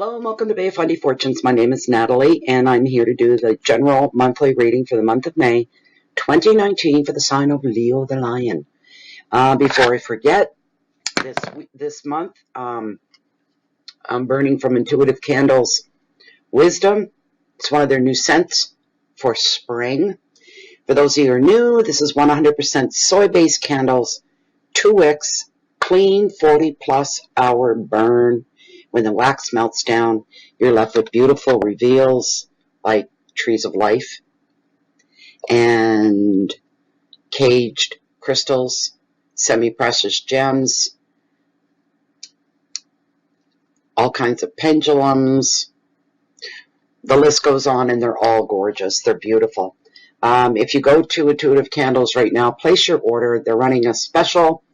Hello and welcome to Bay of Fundy Fortunes. My name is Natalie and I'm here to do the general monthly reading for the month of May 2019 for the sign of Leo the Lion. Before I forget, this month I'm burning from Intuitive Candles Wisdom. It's one of their new scents for spring. For those of you who are new, this is 100% soy-based candles, 2 wicks, clean 40-plus hour burn. When the wax melts down, you're left with beautiful reveals like trees of life and caged crystals, semi-precious gems, all kinds of pendulums. The list goes on, and they're all gorgeous. They're beautiful. If you go to Intuitive Candles right now, place your order. They're running a special.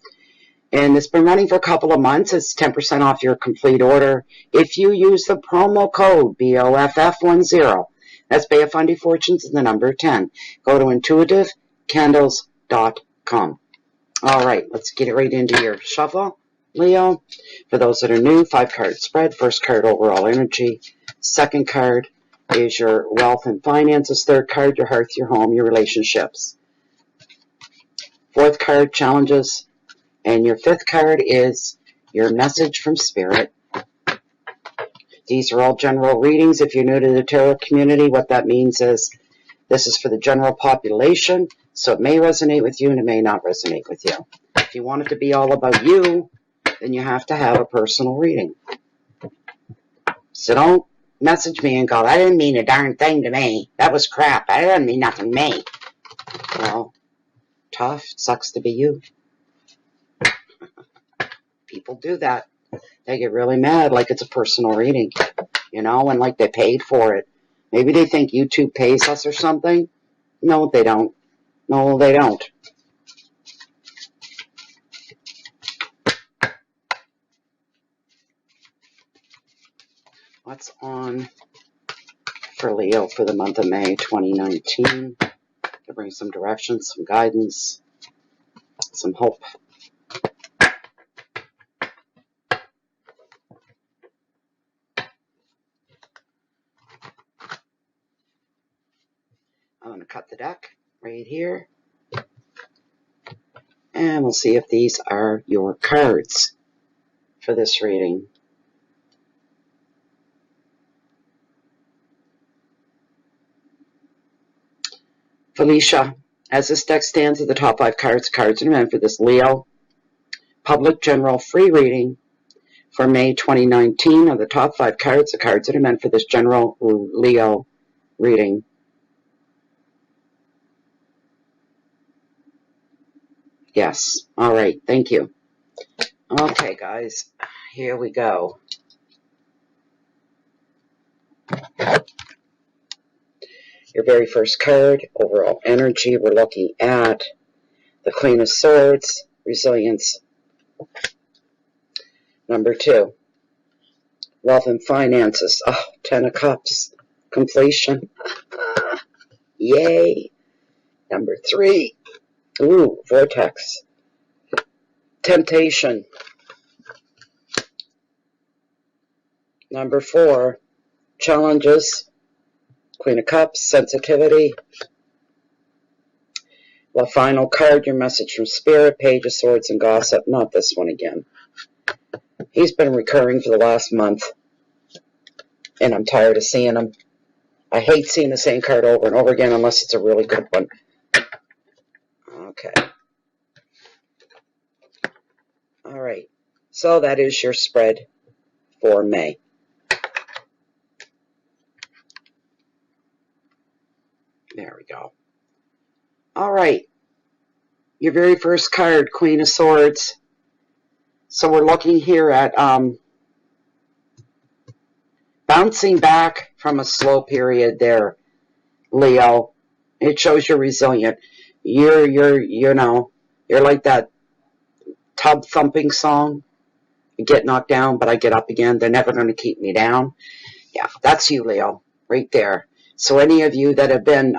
And it's been running for a couple of months. It's 10% off your complete order if you use the promo code BOFF10. That's Bay of Fundy Fortunes and the number 10. Go to intuitivecandles.com. All right, let's get it right into your shuffle, Leo. For those that are new, 5-card spread. First card, overall energy. Second card is your wealth and finances. Third card, your hearth, your home, your relationships. Fourth card, challenges. And your fifth card is your message from Spirit. These are all general readings. If you're new to the tarot community, what that means is this is for the general population, so it may resonate with you and it may not resonate with you. If you want it to be all about you, then you have to have a personal reading. So don't message me and go, "I didn't mean a darn thing to me. That was crap. I didn't mean nothing to me." Well, tough. Sucks to be you. People do that. They get really mad like it's a personal reading, and like they paid for it. Maybe they think YouTube pays us or something. No, they don't. No, they don't. What's on for Leo for the month of May 2019? To bring some direction, some guidance, some hope. I'm going to cut the deck right here. And we'll see if these are your cards for this reading. Felicia, as this deck stands at the top 5 cards are meant for this Leo public general free reading for May 2019. Of the top 5 cards, the cards that are meant for this general Leo reading. Yes. All right. Thank you. Okay, guys. Here we go. Your very first card, overall energy, we're looking at the Queen of Swords, resilience. Number 2, wealth and finances. Oh, 10 of Cups, completion. Yay. Number 3, ooh, vortex. Temptation. Number 4, challenges. Queen of Cups, sensitivity. Well, final card, your message from Spirit, Page of Swords and Gossip. Not this one again. He's been recurring for the last month, and I'm tired of seeing him. I hate seeing the same card over and over again unless it's a really good one. Okay. All right. So that is your spread for May. There we go. All right. Your very first card, Queen of Swords. So we're looking here at bouncing back from a slow period there, Leo. It shows you're resilient. You're like that tub thumping song. I get knocked down, but I get up again. They're never going to keep me down. Yeah, that's you, Leo, right there. So any of you that have been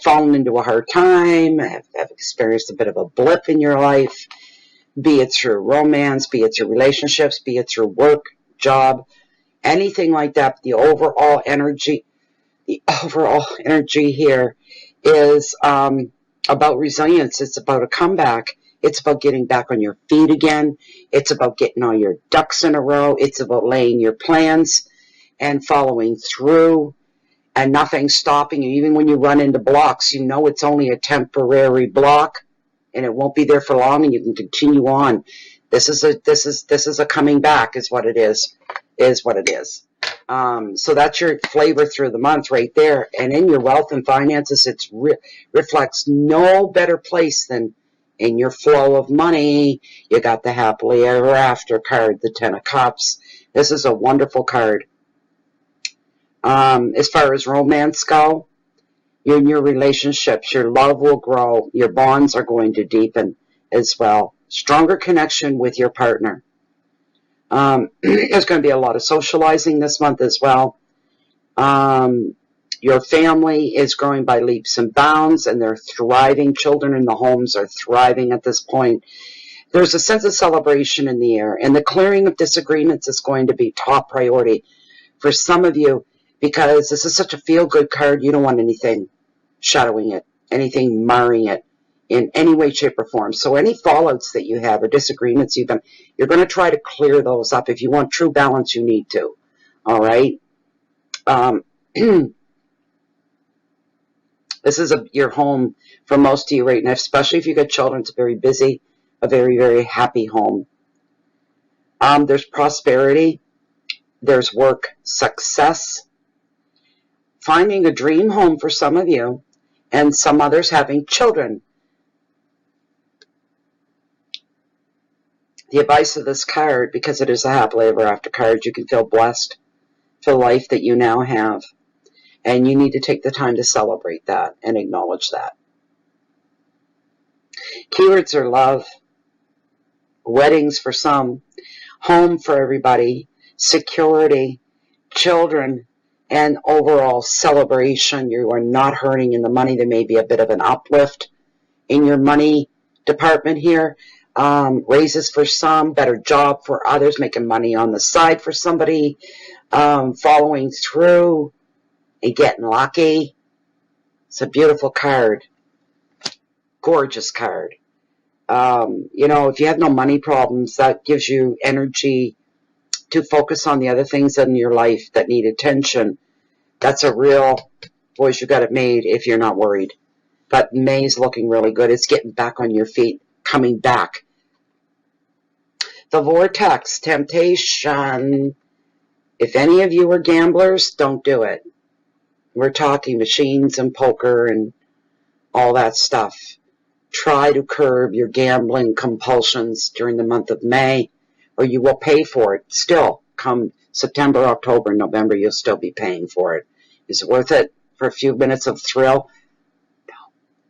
fallen into a hard time, have experienced a bit of a blip in your life, be it through romance, be it through relationships, be it through work, job, anything like that. The overall energy here is about resilience. It's about a comeback. It's about getting back on your feet again. It's about getting all your ducks in a row. It's about laying your plans and following through and nothing stopping you. Even when you run into blocks, you know it's only a temporary block and it won't be there for long, and you can continue on. This is a coming back is what it is what it is. So that's your flavor through the month right there. And in your wealth and finances, it reflects no better place than in your flow of money. You got the happily ever after card, the 10 of Cups. This is a wonderful card. As far as romance go, in your relationships, your love will grow. Your bonds are going to deepen as well. Stronger connection with your partner. There's going to be a lot of socializing this month as well. Your family is growing by leaps and bounds, and they're thriving. Children in the homes are thriving at this point. There's a sense of celebration in the air, and the clearing of disagreements is going to be top priority for some of you, because this is such a feel-good card. You don't want anything shadowing it, anything marring it in any way, shape, or form. So any fallouts that you have or disagreements you're going to try to clear those up. If you want true balance, you need to. All right? This is your home for most of you right now, especially if you got children. It's very busy, a very, very happy home. There's prosperity. There's work success. Finding a dream home for some of you, and some others having children. The advice of this card, because it is a happily ever after card, you can feel blessed for the life that you now have. And you need to take the time to celebrate that and acknowledge that. Keywords are love, weddings for some, home for everybody, security, children, and overall celebration. You are not hurting in the money. There may be a bit of an uplift in your money department here. Raises for some, better job for others, making money on the side for somebody, following through and getting lucky. It's a beautiful card. Gorgeous card. If you have no money problems, that gives you energy to focus on the other things in your life that need attention. That's a real, boys, you got it made if you're not worried. But May's looking really good. It's getting back on your feet, coming back. The vortex, temptation. If any of you are gamblers, don't do it. We're talking machines and poker and all that stuff. Try to curb your gambling compulsions during the month of May, or you will pay for it. Still, come September, October, November, you'll still be paying for it. Is it worth it for a few minutes of thrill?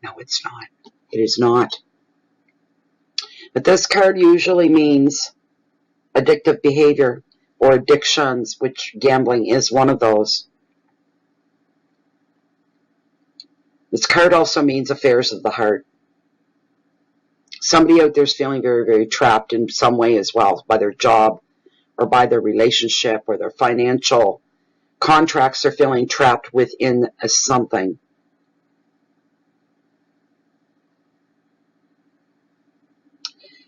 No, it's not. It is not. But this card usually means addictive behavior or addictions, which gambling is one of those. This card also means affairs of the heart. Somebody out there is feeling very, very trapped in some way as well, by their job or by their relationship or their financial contracts. They're feeling trapped within something.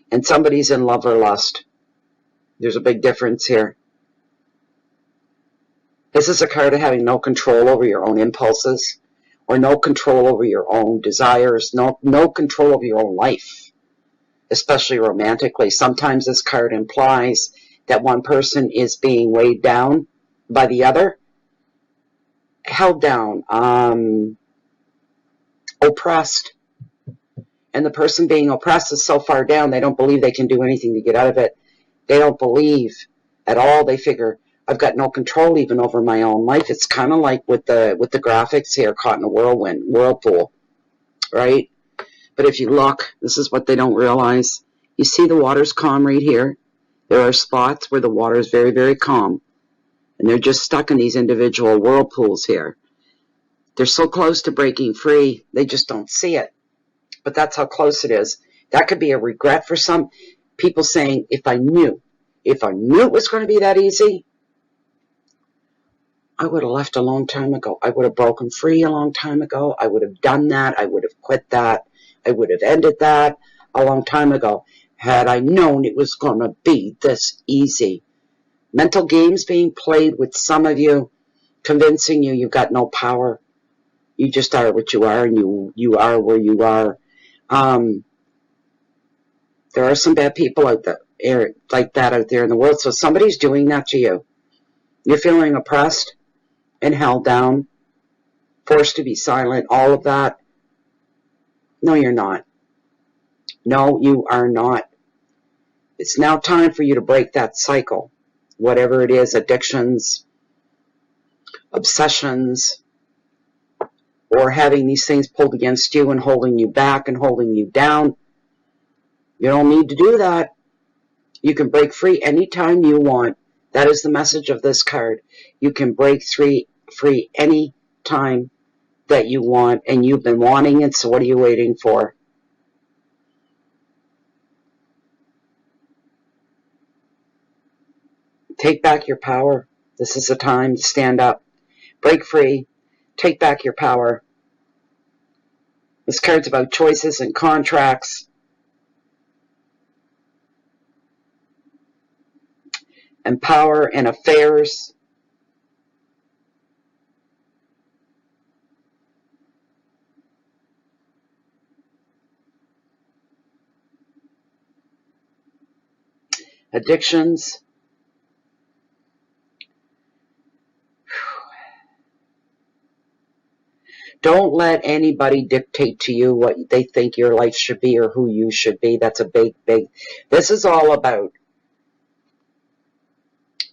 And somebody's in love or lust. There's a big difference here. This is a card of having no control over your own impulses, or no control over your own desires, no control over your own life, especially romantically. Sometimes this card implies that one person is being weighed down by the other, held down, oppressed. And the person being oppressed is so far down, they don't believe they can do anything to get out of it. They don't believe at all. They figure, I've got no control even over my own life. It's kind of like with the graphics here, caught in a whirlpool, right? But if you look, this is what they don't realize. You see the water's calm right here. There are spots where the water is very, very calm. And they're just stuck in these individual whirlpools here. They're so close to breaking free, they just don't see it. But that's how close it is. That could be a regret for some people, saying, if I knew it was going to be that easy, I would have left a long time ago. I would have broken free a long time ago. I would have done that. I would have quit that. I would have ended that a long time ago had I known it was going to be this easy. Mental games being played with some of you, convincing you you've got no power. You just are what you are, and you are where you are. There are some bad people out there like that out there in the world. So somebody's doing that to you. You're feeling oppressed and held down, forced to be silent, all of that. No, you're not. No, you are not. It's now time for you to break that cycle. Whatever it is, addictions, obsessions, or having these things pulled against you and holding you back and holding you down. You don't need to do that. You can break free anytime you want. That is the message of this card. You can break free any time that you want, and you've been wanting it, so what are you waiting for? Take back your power. This is the time to stand up. Break free. Take back your power. This card's about choices and contracts. And power and affairs. Addictions. Don't let anybody dictate to you what they think your life should be or who you should be. That's a big. This is all about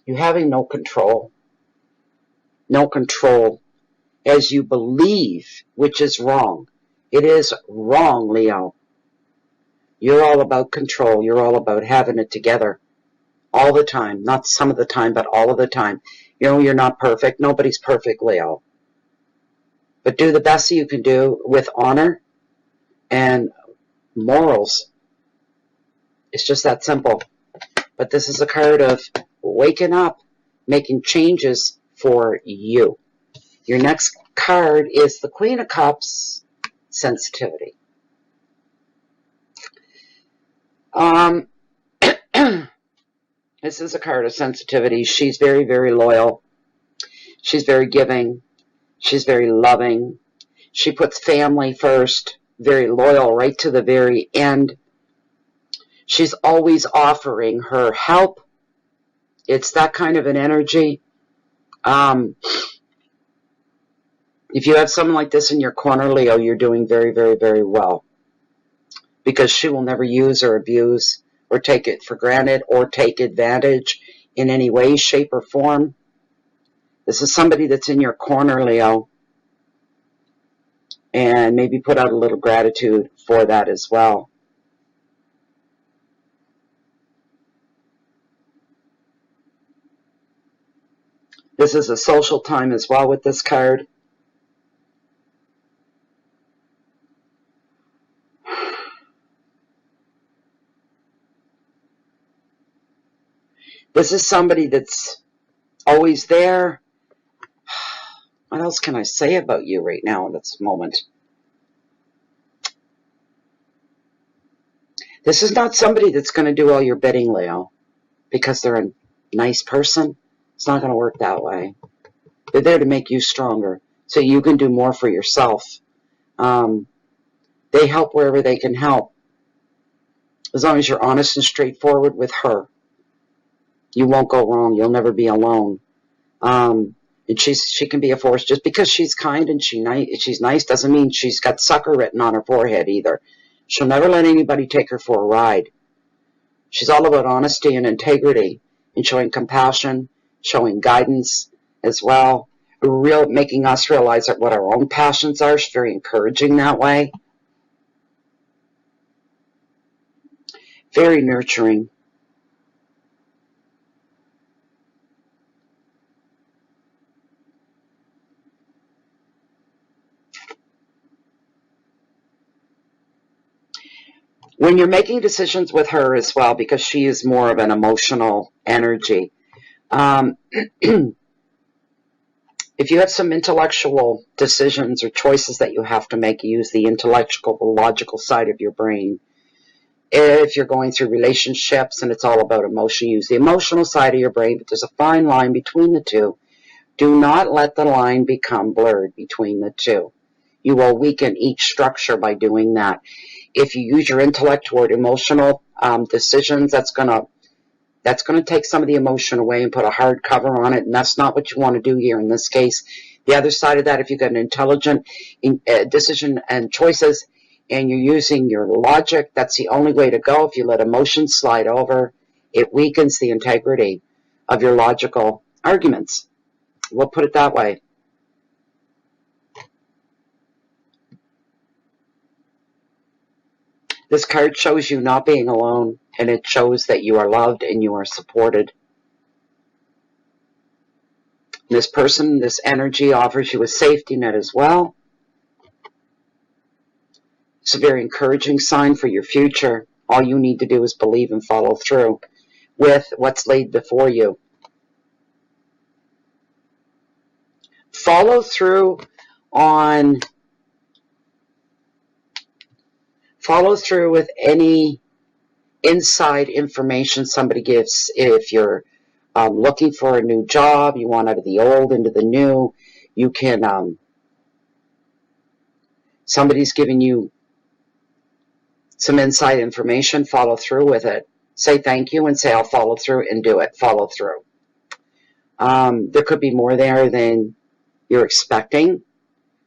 you having no control. No control as you believe, which is wrong. It is wrong, Leo. You're all about control. You're all about having it together all the time. Not some of the time, but all of the time. You know, you're not perfect. Nobody's perfect, Leo. But do the best you can do with honor and morals. It's just that simple. But this is a card of waking up, making changes for you. Your next card is the Queen of Cups, sensitivity. This is a card of sensitivity. She's very, very loyal. She's very giving. She's very loving. She puts family first, very loyal right to the very end. She's always offering her help. It's that kind of an energy. If you have someone like this in your corner, Leo, you're doing very, very, very well. Because she will never use or abuse or take it for granted or take advantage in any way, shape, or form. This is somebody that's in your corner, Leo. And maybe put out a little gratitude for that as well. This is a social time as well with this card. This is somebody that's always there. What else can I say about you right now in this moment? This is not somebody that's going to do all your bidding, Leo, because they're a nice person. It's not going to work that way. They're there to make you stronger so you can do more for yourself. They help wherever they can help. As long as you're honest and straightforward with her, you won't go wrong. You'll never be alone. And she can be a force. Just because she's kind and she's nice doesn't mean she's got sucker written on her forehead either. She'll never let anybody take her for a ride. She's all about honesty and integrity and showing compassion, showing guidance as well. Making us realize that what our own passions are. She's very encouraging that way. Very nurturing. When you're making decisions with her as well, because she is more of an emotional energy, If you have some intellectual decisions or choices that you have to make, you use the intellectual, logical side of your brain. If you're going through relationships and it's all about emotion, use the emotional side of your brain, but there's a fine line between the two. Do not let the line become blurred between the two. You will weaken each structure by doing that. If you use your intellect toward emotional decisions, that's going to take some of the emotion away and put a hard cover on it, and that's not what you want to do here in this case. The other side of that, if you've got an intelligent decision and choices and you're using your logic, that's the only way to go. If you let emotion slide over, it weakens the integrity of your logical arguments. We'll put it that way. This card shows you not being alone, and it shows that you are loved and you are supported. This person, this energy offers you a safety net as well. It's a very encouraging sign for your future. All you need to do is believe and follow through with what's laid before you. Follow through with any inside information somebody gives. If you're looking for a new job, you want out of the old into the new, you can, somebody's giving you some inside information, follow through with it. Say thank you and say, I'll follow through, and do it. Follow through. There could be more there than you're expecting.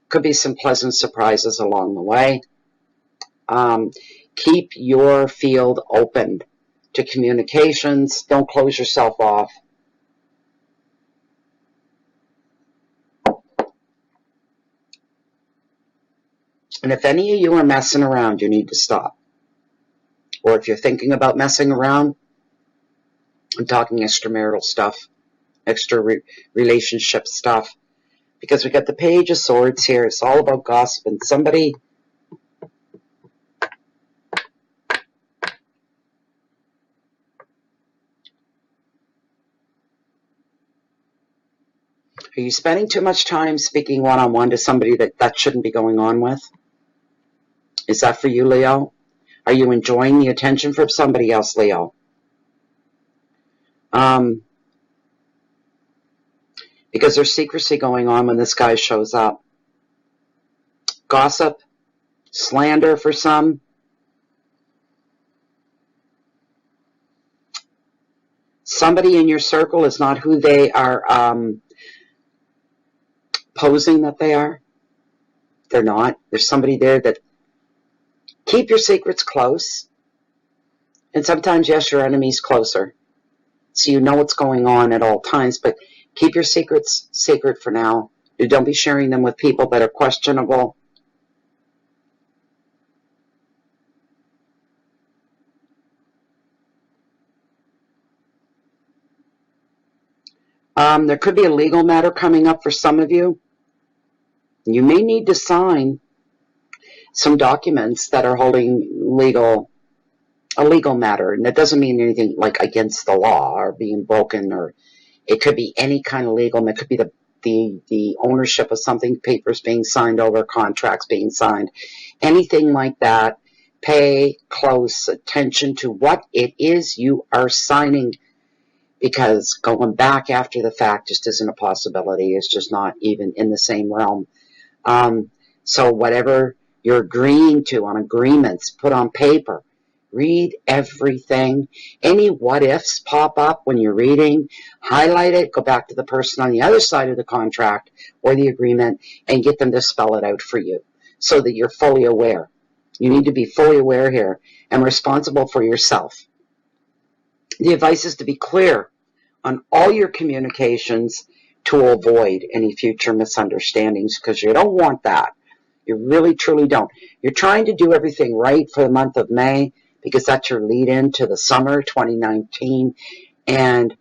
Could be some pleasant surprises along the way. Keep your field open to communications. Don't close yourself off. And if any of you are messing around, you need to stop. Or if you're thinking about messing around, I'm talking extramarital stuff, extra relationship stuff. Because we got the Page of Swords here. It's all about gossip. And somebody... Are you spending too much time speaking one-on-one to somebody that shouldn't be going on with? Is that for you, Leo? Are you enjoying the attention from somebody else, Leo? Because there's secrecy going on when this guy shows up. Gossip, slander for some. Somebody in your circle is not who they are posing that they are. They're not. There's somebody there that... Keep your secrets close. And sometimes, yes, your enemy's closer. So you know what's going on at all times, but keep your secrets secret for now. Don't be sharing them with people that are questionable. There could be a legal matter coming up for some of you. You may need to sign some documents that are holding a legal matter. And that doesn't mean anything like against the law or being broken, or it could be any kind of legal. It could be the ownership of something, papers being signed over, contracts being signed, anything like that. Pay close attention to what it is you are signing, because going back after the fact just isn't a possibility. It's just not even in the same realm. So whatever you're agreeing to on agreements, put on paper. Read everything. Any what-ifs pop up when you're reading, highlight it, go back to the person on the other side of the contract or the agreement and get them to spell it out for you so that you're fully aware. You need to be fully aware here and responsible for yourself. The advice is to be clear on all your communications to avoid any future misunderstandings, because you don't want that. You really, truly don't. You're trying to do everything right for the month of May, because that's your lead-in to the summer 2019, and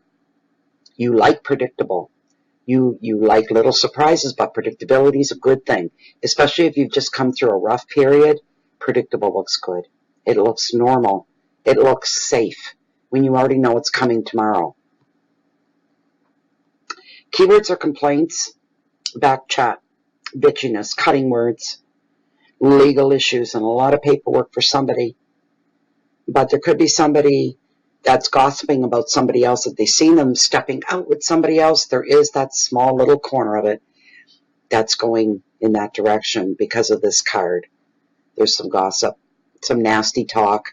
you like predictable. You like little surprises, but predictability is a good thing, especially if you've just come through a rough period. Predictable looks good. It looks normal. It looks safe when you already know what's coming tomorrow. Keywords are complaints, back chat, bitchiness, cutting words, legal issues, and a lot of paperwork for somebody. But there could be somebody that's gossiping about somebody else. If they see them stepping out with somebody else, there is that small little corner of it that's going in that direction because of this card. There's some gossip, some nasty talk.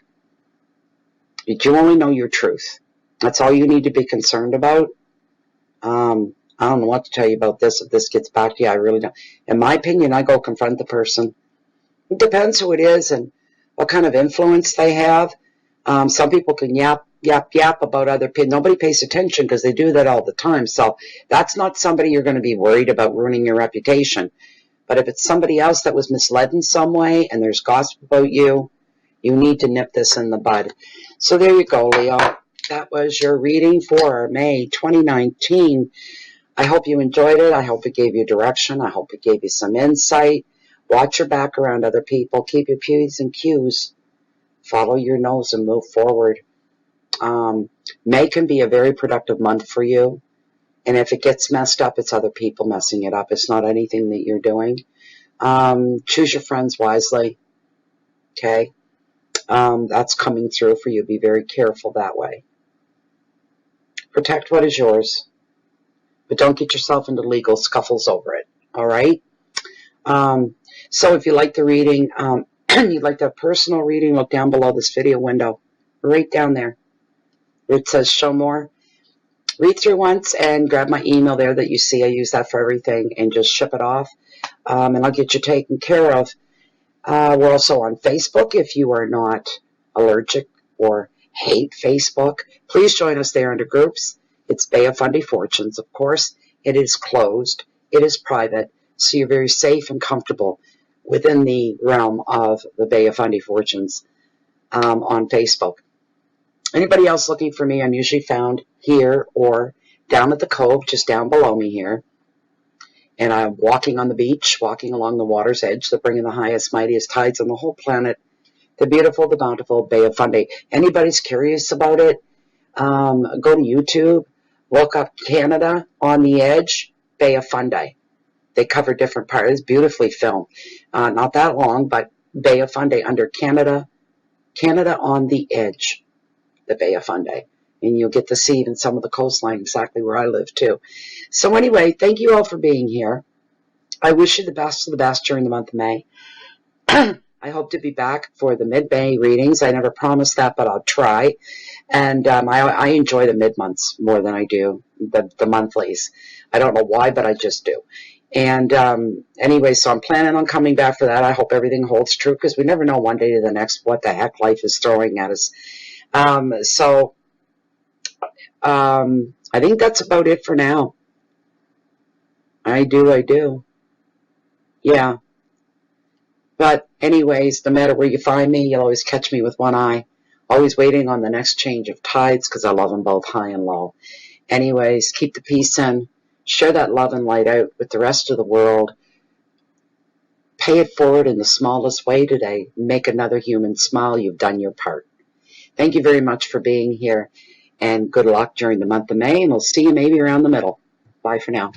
But you only know your truth. That's all you need to be concerned about. I don't know what to tell you about this. If this gets back to you, I really don't. In my opinion, I go confront the person. It depends who it is and what kind of influence they have. Some people can yap about other people. Nobody pays attention because they do that all the time. So that's not somebody you're going to be worried about ruining your reputation. But if it's somebody else that was misled in some way and there's gossip about you, you need to nip this in the bud. So there you go, Leo. That was your reading for May 2019. I hope you enjoyed it. I hope it gave you direction. I hope it gave you some insight. Watch your back around other people. Keep your P's and Q's. Follow your nose and move forward. May can be a very productive month for you. And if it gets messed up, it's other people messing it up. It's not anything that you're doing. Choose your friends wisely. Okay? That's coming through for you. Be very careful that way. Protect what is yours. But don't get yourself into legal scuffles over it. All right? So if you like the reading, you'd like to have personal reading, look down below this video window. Right down there. It says show more. Read through once and grab my email there that you see. I use that for everything and just ship it off. And I'll get you taken care of. We're also on Facebook. If you are not allergic or hate Facebook, please join us there under groups. It's Bay of Fundy Fortunes, of course. It is closed. It is private. So you're very safe and comfortable within the realm of the Bay of Fundy Fortunes on Facebook. Anybody else looking for me, I'm usually found here or down at the cove, just down below me here. And I'm walking on the beach, walking along the water's edge, the bringing the highest, mightiest tides on the whole planet, the beautiful, the bountiful Bay of Fundy. Anybody's curious about it, go to YouTube, look up Canada on the Edge, Bay of Fundy. They cover different parts. It's beautifully filmed. Not that long, but Bay of Fundy under Canada on the Edge, the Bay of Fundy. And you'll get to see even some of the coastline exactly where I live, too. So anyway, thank you all for being here. I wish you the best of the best during the month of May. I hope to be back for the mid-May readings. I never promised that, but I'll try. And I enjoy the mid-months more than I do the monthlies. I don't know why, but I just do. And anyway, so I'm planning on coming back for that. I hope everything holds true because we never know one day to the next what the heck life is throwing at us. I think that's about it for now. I do. Yeah. But anyways, no matter where you find me, you'll always catch me with one eye. Always waiting on the next change of tides because I love them both high and low. Anyways, keep the peace in. Share that love and light out with the rest of the world. Pay it forward in the smallest way today. Make another human smile. You've done your part. Thank you very much for being here. And good luck during the month of May. And we'll see you maybe around the middle. Bye for now.